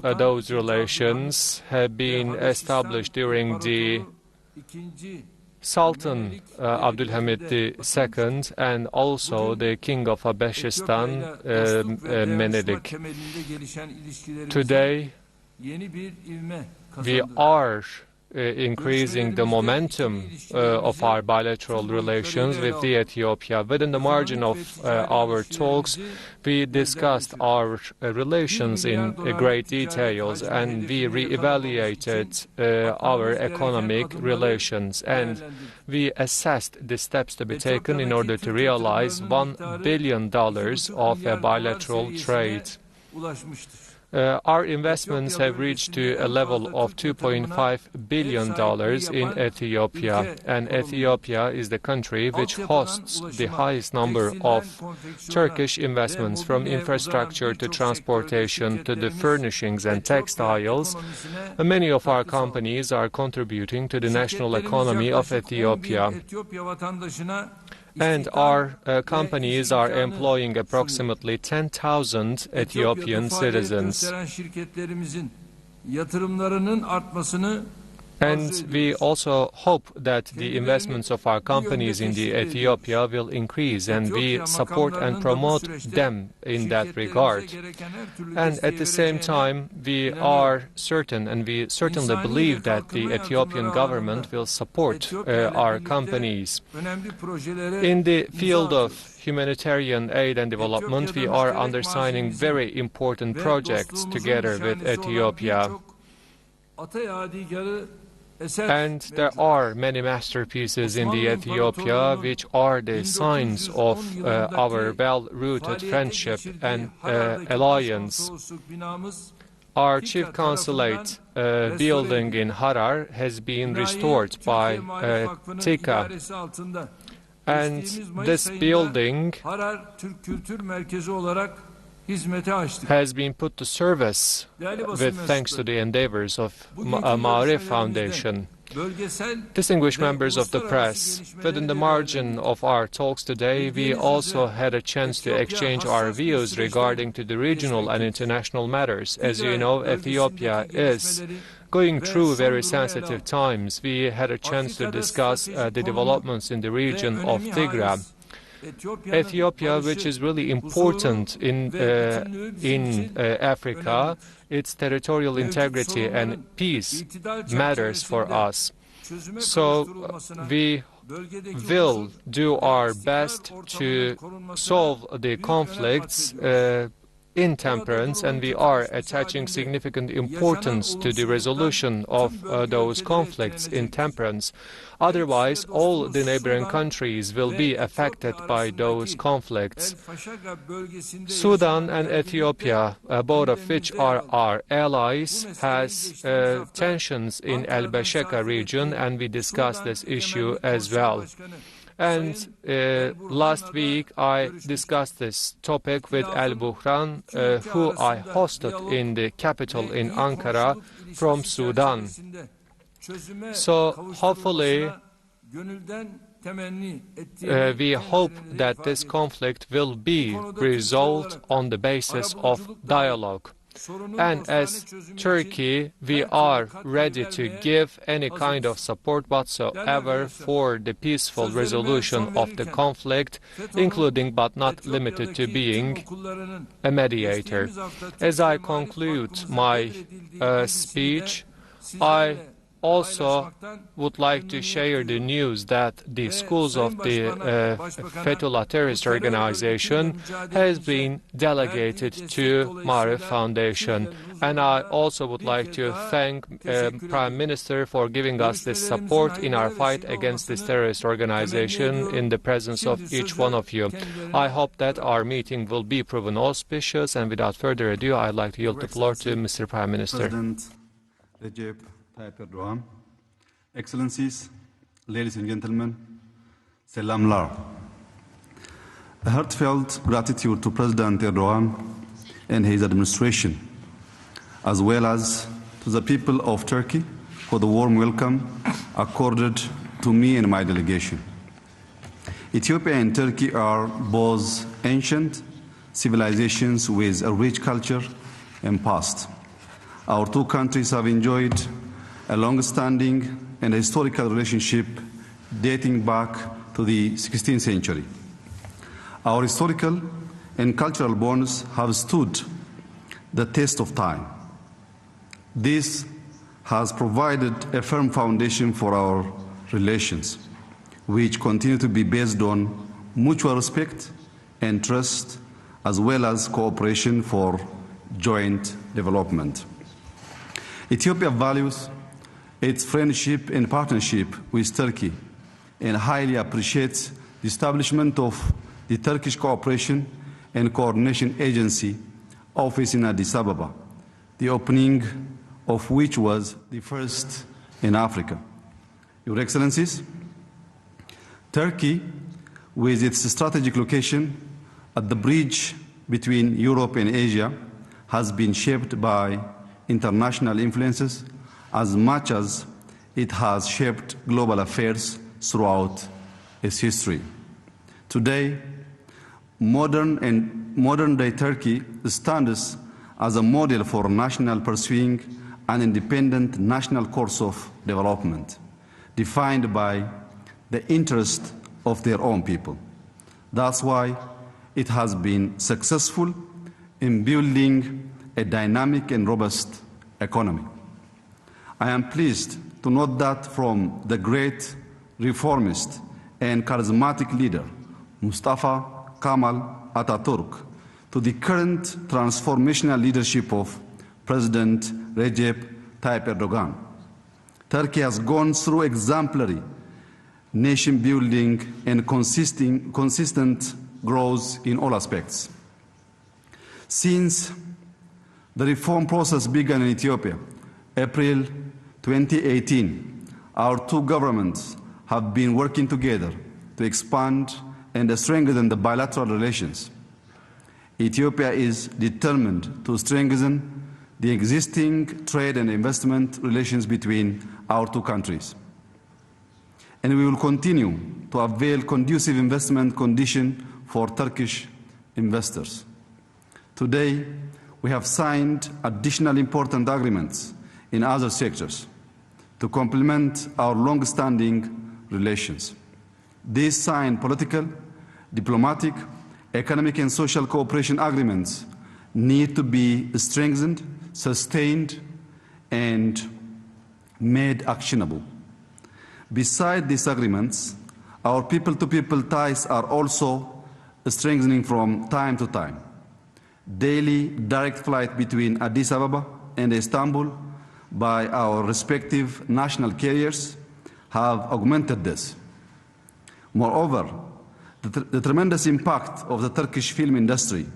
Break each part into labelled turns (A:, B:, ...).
A: those relations have been established during the Sultan Abdülhamid II and also the King of Abeshistan, Menelik. Today, we are increasing the momentum of our bilateral relations with Ethiopia. Within the margin of our talks, we discussed our relations in great details, and we re-evaluated our economic relations, and we assessed the steps to be taken in order to realize $1 billion of a bilateral trade. Our investments have reached to a level of $2.5 billion in Ethiopia, and Ethiopia is the country which hosts the highest number of Turkish investments, from infrastructure to transportation to the furnishings and textiles. Many of our companies are contributing to the national economy of Ethiopia. And our companies are employing approximately 10,000 Ethiopian citizens. And we also hope that the investments of our companies in Ethiopia will increase, and we support and promote them in that regard. And at the same time, we are certain, and we certainly believe, that the Ethiopian government will support our companies. In the field of humanitarian aid and development, we are undersigning very important projects together with Ethiopia. And there are many masterpieces in Ethiopia which are the signs of our well-rooted friendship and alliance. Our chief consulate building in Harar has been restored by TICA. And this building has been put to service with thanks to the endeavors of Maarif Foundation. Distinguished members of the press, within the margin of our talks today, we also had a chance to exchange our views regarding to the regional and international matters. As you know, Ethiopia is going through very sensitive times. We had a chance to discuss the developments in the region of Tigray. Ethiopia, which is really important in Africa, its territorial integrity and peace matters for us. So we will do our best to solve the conflicts in temperance, and we are attaching significant importance to the resolution of those conflicts in temperance. Otherwise, all the neighboring countries will be affected by those conflicts. Sudan and Ethiopia, both of which are our allies, has tensions in Al-Bashaka region, and we discussed this issue as well. And last week I discussed this topic with Al-Buhran, who I hosted in the capital in Ankara from Sudan. So hopefully we hope that this conflict will be resolved on the basis of dialogue. And as Turkey, we are ready to give any kind of support whatsoever for the peaceful resolution of the conflict, including but not limited to being a mediator. As I conclude my speech, I also would like to share the news that the schools of the Fethullah terrorist organization has been delegated to Maarif Foundation. And I also would like to thank Prime Minister for giving us this support in our fight against this terrorist organization in the presence of each one of you. I hope that our meeting will be proven auspicious, and without further ado, I'd like to yield the floor to Mr. Prime Minister.
B: Erdoğan, Excellencies, ladies and gentlemen, Selamlar. A heartfelt gratitude to President Erdoğan and his administration, as well as to the people of Turkey for the warm welcome accorded to me and my delegation. Ethiopia and Turkey are both ancient civilizations with a rich culture and past. Our two countries have enjoyed a long-standing and historical relationship dating back to the 16th century. Our historical and cultural bonds have stood the test of time. This has provided a firm foundation for our relations, which continue to be based on mutual respect and trust, as well as cooperation for joint development. Ethiopia values its friendship and partnership with Turkey and highly appreciates the establishment of the Turkish Cooperation and Coordination Agency office in Addis Ababa, the opening of which was the first in Africa. Your Excellencies, Turkey, with its strategic location at the bridge between Europe and Asia, has been shaped by international influences as much as it has shaped global affairs throughout its history. Today, modern-day Turkey stands as a model for national pursuing an independent national course of development, defined by the interest of their own people. That's why it has been successful in building a dynamic and robust economy. I am pleased to note that from the great reformist and charismatic leader, Mustafa Kemal Atatürk, to the current transformational leadership of President Recep Tayyip Erdoğan, Turkey has gone through exemplary nation building and consistent growth in all aspects. Since the reform process began in Ethiopia, April 2018, our two governments have been working together to expand and strengthen the bilateral relations. Ethiopia is determined to strengthen the existing trade and investment relations between our two countries. And we will continue to avail conducive investment conditions for Turkish investors. Today, we have signed additional important agreements in other sectors to complement our long-standing relations. These signed political, diplomatic, economic and social cooperation agreements need to be strengthened, sustained, and made actionable. Beside these agreements, our people-to-people ties are also strengthening from time to time. Daily direct flight between Addis Ababa and Istanbul by our respective national carriers have augmented this. Moreover, the tremendous impact of the Turkish film industry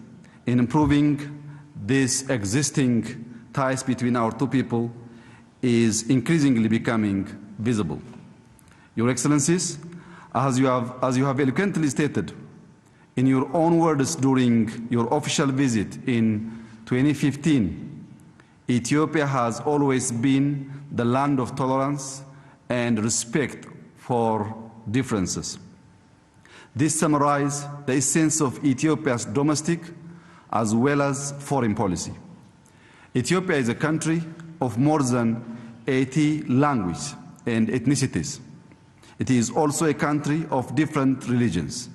B: in improving these existing ties between our two people is increasingly becoming visible. Your Excellencies, as you have eloquently stated in your own words during your official visit in 2015, Ethiopia has always been the land of tolerance and respect for differences. This summarizes the essence of Ethiopia's domestic as well as foreign policy. Ethiopia is a country of more than 80 languages and ethnicities. It is also a country of different religions,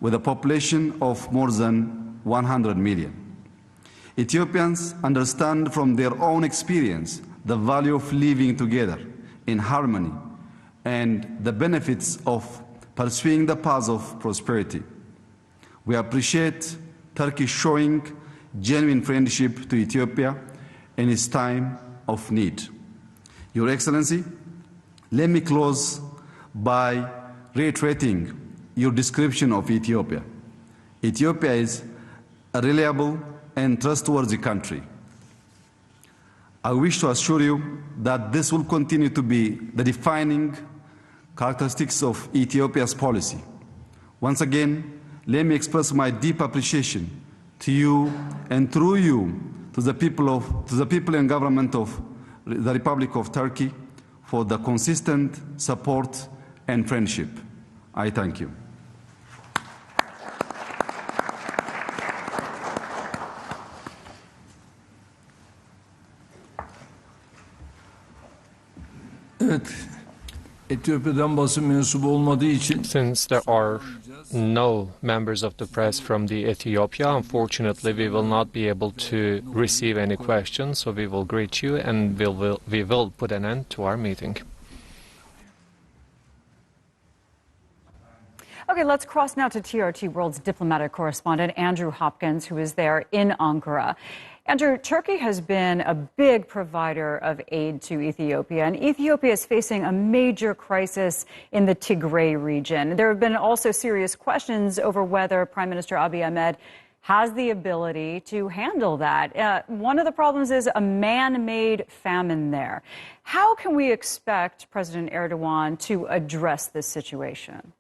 B: with a population of more than 100 million. Ethiopians understand from their own experience the value of living together in harmony and the benefits of pursuing the path of prosperity. We appreciate Turkey showing genuine friendship to Ethiopia in its time of need. Your Excellency, let me close by reiterating your description of Ethiopia. Ethiopia is a reliable and trustworthy country. I wish to assure you that this will continue to be the defining characteristics of Ethiopia's policy. Once again, let me express my deep appreciation to you and through you to the people and government of the Republic of Turkey for the consistent support and friendship. I thank you.
C: Evet. Etiyopya'dan basın mensubu olmadığı için
A: Since there are no members of the press from the Ethiopia, unfortunately, we will not be able to receive any questions, so we will greet you and we will put an end to our meeting.
D: Okay, let's cross now to TRT World's diplomatic correspondent, Andrew Hopkins, who is there in Ankara. Andrew, Turkey has been a big provider of aid to Ethiopia, and Ethiopia is facing a major crisis in the Tigray region. There have been also serious questions over whether Prime Minister Abiy Ahmed has the ability to handle that. One of the problems is a man-made famine there. How can we expect President Erdoğan to address this situation?